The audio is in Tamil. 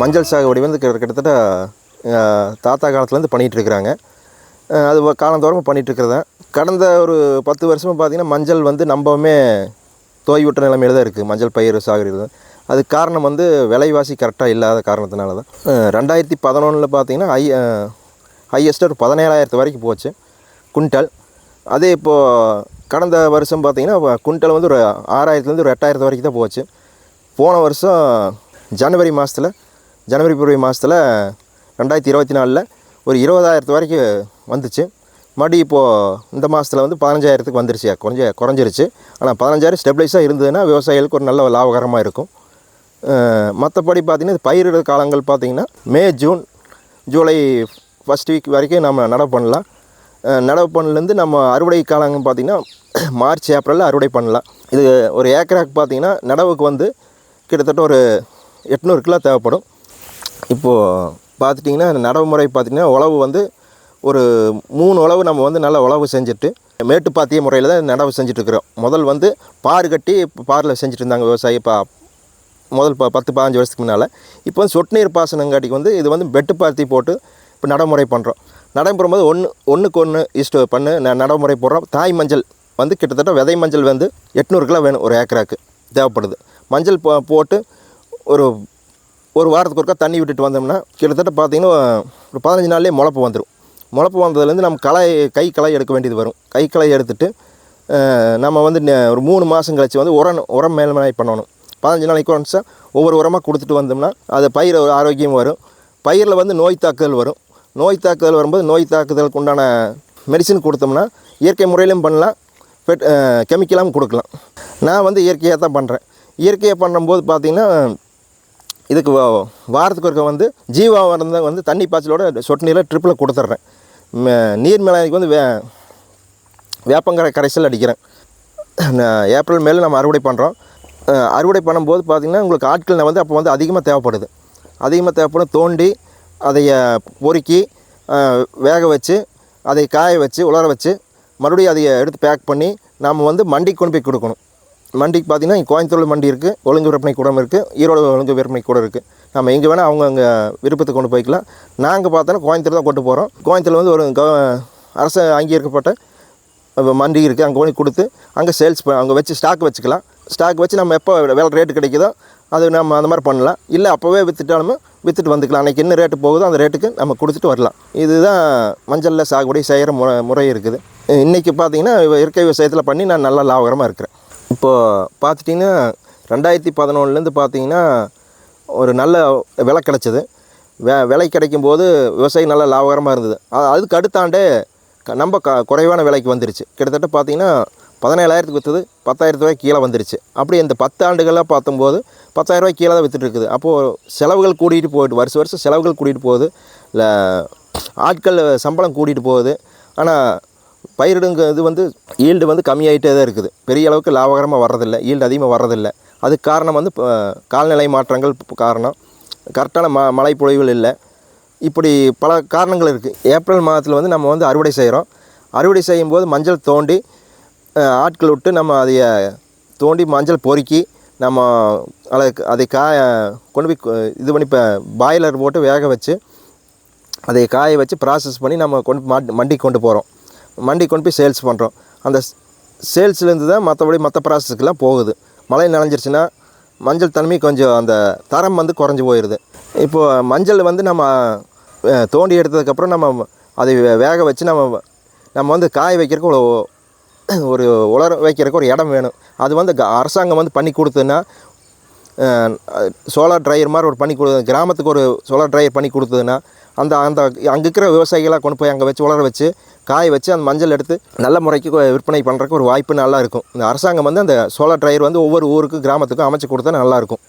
மஞ்சள் சாகுபடி வந்து கிட்டத்தட்ட தாத்தா காலத்துலேருந்து பண்ணிகிட்ருக்குறாங்க. அது காலந்தோறும் பண்ணிகிட்ருக்கிறதா. கடந்த ஒரு 10 வருஷமாக பார்த்திங்கன்னா மஞ்சள் வந்து நம்பவுமே தோய்விட்ட நிலைமையில் தான் இருக்குது. மஞ்சள் பயிர் சாகுறது அதுக்கு காரணம் வந்து விலைவாசி கரெக்டாக இல்லாத காரணத்தினால தான். 2011 பார்த்திங்கன்னா ஹையஸ்ட்டு ஒரு 17,000 வரைக்கும் போச்சு குவிண்டல். அதே இப்போது கடந்த வருஷம் பார்த்திங்கன்னா குவிண்டல் வந்து ஒரு 6,000 ஒரு 8,000 வரைக்கும் தான் போச்சு. போன வருஷம் ஜனவரி பிப்ரவரி மாதத்தில் 2024 ஒரு 20,000 வரைக்கும் வந்துச்சு. மறுபடியும் இப்போது இந்த மாதத்தில் வந்து 15,000 வந்துருச்சு. குறைஞ்சிருச்சு. ஆனால் 15,000 ஸ்டெபிளைஸாக இருந்ததுன்னா விவசாயிகளுக்கு ஒரு நல்ல லாபகரமாக இருக்கும். மற்றபடி பார்த்திங்கன்னா இது பயிரிடுற காலங்கள் பார்த்திங்கன்னா May June July first week வரைக்கும் நம்ம நடவு பண்ணலாம். நடவு பண்ணலேருந்து நம்ம அறுவடை காலங்கள் பார்த்திங்கன்னா மார்ச் ஏப்ரலில் அறுவடை பண்ணலாம். இது ஒரு ஏக்கராக்கு பார்த்திங்கன்னா நடவுக்கு வந்து கிட்டத்தட்ட ஒரு 800 கிலோ தேவைப்படும். இப்போது பார்த்துட்டிங்கன்னா நடவு முறை பார்த்திங்கன்னா உழவு வந்து ஒரு 3 உழவு நம்ம வந்து நல்லா உழவு செஞ்சுட்டு மேட்டுப்பாத்திய முறையில் தான் நடவு செஞ்சுட்ருக்குறோம். முதல் வந்து பார் கட்டி பாரில் செஞ்சுட்டு இருந்தாங்க விவசாயி. முதல் 10-15 வருஷத்துக்கு முன்னால். இப்போ வந்து சொட்டு நீர் பாசனங்காட்டிக்கு வந்து இது வந்து வெட்டுப்பாத்தி போட்டு இப்போ நடைமுறை பண்ணுறோம். நடைமுறைம்போது ஒன்றுக்கு 1 பண்ணு நடைமுறை போடுறோம். தாய் மஞ்சள் வந்து கிட்டத்தட்ட விதை மஞ்சள் வந்து 800 கிலோ வேணும் ஒரு ஏக்கராக்கு தேவைப்படுது. மஞ்சள் போட்டு ஒரு வாரத்துக்கு ஒருக்கா தண்ணி விட்டுட்டு வந்தோம்னா கிட்டத்தட்ட பார்த்திங்கன்னா ஒரு 15 நாள்லேயே முளைப்பு வந்துடும். முளைப்பு வந்ததுலேருந்து நம்ம கை களை எடுக்க வேண்டியது வரும். கை களை எடுத்துட்டு நம்ம வந்து ஒரு 3 மாதம் கழிச்சு வந்து உரம் மேல்மனை பண்ணணும். 15 நாளைக்கு ஒன்ஸா ஒவ்வொரு உரமாக கொடுத்துட்டு வந்தோம்னா அது பயிர் ஆரோக்கியம் வரும். பயிரில் வந்து நோய் தாக்குதல் வரும். நோய் தாக்குதல் வரும்போது நோய் தாக்குதலுக்கு உண்டான மெடிசின் கொடுத்தோம்னா இயற்கை முறையிலும் பண்ணலாம், கெமிக்கலாகவும் கொடுக்கலாம். நான் வந்து இயற்கையாக தான் பண்ணுறேன். இயற்கையாக பண்ணும்போது பார்த்திங்கன்னா இதுக்கு வாரத்துக்கு ஒருக்க வந்து ஜீவா வந்து தண்ணி பாய்ச்சலோட சொட்டு நீரில் ட்ரிப்பில் கொடுத்துட்றேன். நீர் மேலாண்மைக்கு வந்து வேப்பங்கரை கரைசல் அடிக்கிறேன். ஏப்ரல் மேலே நம்ம அறுவடை பண்ணுறோம். அறுவடை பண்ணும்போது பார்த்திங்கன்னா உங்களுக்கு ஆட்கள் வந்து அப்போ வந்து அதிகமாக தேவைப்படும். தோண்டி அதை பொறுக்கி வேக வச்சு அதை காய வச்சு உலர வச்சு மறுபடியும் அதை எடுத்து பேக் பண்ணி நாம் வந்து மண்டிக்கு கொண்டு போய் கொடுக்கணும். மண்டிக்கு பார்த்திங்கன்னா கோயம்புத்தூர் மண்டி இருக்குது, ஒழுங்கு விற்பனை கூடம் இருக்குது, ஈரோடு ஒழுங்கு விற்பனை கூட இருக்குது. நம்ம எங்கே வேணால் அவங்க விருப்பத்துக்கு கொண்டு போய்க்கலாம். நாங்கள் பார்த்தோன்னா கோயம்புத்தூர் தான் கொண்டு போகிறோம். கோயம்புத்தூரில் வந்து ஒரு அரசு அங்கீகரிக்கப்பட்ட மண்டி இருக்குது. அங்கே கொண்டு கொடுத்து அங்கே சேல்ஸ் அங்கே வச்சு ஸ்டாக் வச்சுக்கலாம். ஸ்டாக் வச்சு நம்ம எப்போ வேலை ரேட்டு கிடைக்குதோ அது நம்ம அந்த மாதிரி பண்ணலாம். இல்லை அப்போவே விற்றுட்டு வந்துக்கலாம். அன்றைக்கி என்ன ரேட்டு போகுதோ அந்த ரேட்டுக்கு நம்ம கொடுத்துட்டு வரலாம். இதுதான் மஞ்சளில் சாகுபடி செய்கிற முறை இருக்குது. இன்றைக்கி பார்த்திங்கன்னா இயற்கை விவசாயத்தில் பண்ணி நான் நல்லா லாபகரமாக இருக்கிறேன். இப்போது பார்த்துட்டிங்கன்னா 2011 பார்த்திங்கன்னா ஒரு நல்ல விலை கிடச்சிது. விலை கிடைக்கும்போது விவசாயி நல்லா லாபகரமாக இருந்தது. அதுக்கு அடுத்த ஆண்டே நம்ம குறைவான விலைக்கு வந்துருச்சு. கிட்டத்தட்ட பார்த்திங்கன்னா 17,000 விற்றுது, 10,000 கீழே வந்துருச்சு. அப்படி இந்த 10 ஆண்டுகளாக பார்த்தும்போது 10,000 கீழே தான் விற்றுட்டு இருக்குது. அப்போது செலவுகள் கூட்டிகிட்டு போயிட்டு வருஷம் செலவுகள் கூட்டிகிட்டு போகுது, இல்லை ஆட்கள் சம்பளம் கூட்டிகிட்டு போகுது. ஆனால் பயிரிடுங்க இது வந்து ஈல்டு வந்து கம்மியாகிட்டே தான் இருக்குது. பெரிய அளவுக்கு லாபகரமாக வர்றதில்லை, ஈல்டு அதிகமாக வர்றதில்லை. அதுக்கு காரணம் வந்து காலநிலை மாற்றங்கள் காரணம், கரெக்டான மழை பொழிவுகள் இல்லை. இப்படி பல காரணங்கள் இருக்குது. ஏப்ரல் மாதத்தில் வந்து நம்ம வந்து அறுவடை செய்கிறோம். அறுவடை செய்யும்போது மஞ்சள் தோண்டி ஆட்கள் விட்டு நம்ம தோண்டி மஞ்சள் பொறுக்கி நம்ம அதை கொண்டு போய் இது பண்ணி இப்போ பாய்லர் போட்டு வேக வச்சு அதை காய வச்சு ப்ராசஸ் பண்ணி நம்ம மண்டிக்கு கொண்டு போகிறோம். மண்டிக்கு கொண்டு போய் சேல்ஸ் பண்ணுறோம். அந்த சேல்ஸ்லேருந்து தான் மற்ற ப்ராசஸுக்கெல்லாம் போகுது. மழை நனைஞ்சிருச்சுன்னா மஞ்சள் தன்மை கொஞ்சம் அந்த தரம் வந்து குறைஞ்சி போயிடுது. இப்போது மஞ்சள் வந்து நம்ம தோண்டி எடுத்ததுக்கப்புறம் நம்ம அதை வேக வச்சு நம்ம வந்து காய வைக்கிறதுக்கு ஒரு உலர வைக்கிறதுக்கு ஒரு இடம் வேணும். அது வந்து அரசாங்கம் வந்து பண்ணி கொடுத்ததுன்னா சோலார் ட்ரையர் மாதிரி பண்ணி கிராமத்துக்கு ஒரு சோலார் ட்ரையர் பண்ணி கொடுத்ததுன்னா அந்த அங்கே இருக்கிற விவசாயிகளாக கொண்டு போய் அங்கே வச்சு உலர வச்சு காய வச்சு அந்த மஞ்சள் எடுத்து நல்ல முறைக்கு விற்பனை பண்ணுறதுக்கு ஒரு வாய்ப்பு நல்லா இருக்கும். இந்த அரசாங்கம் வந்து அந்த சோலார் ட்ரையர் வந்து ஒவ்வொரு ஊருக்கு கிராமத்துக்கும் அமைச்சு கொடுத்தா நல்லாயிருக்கும்.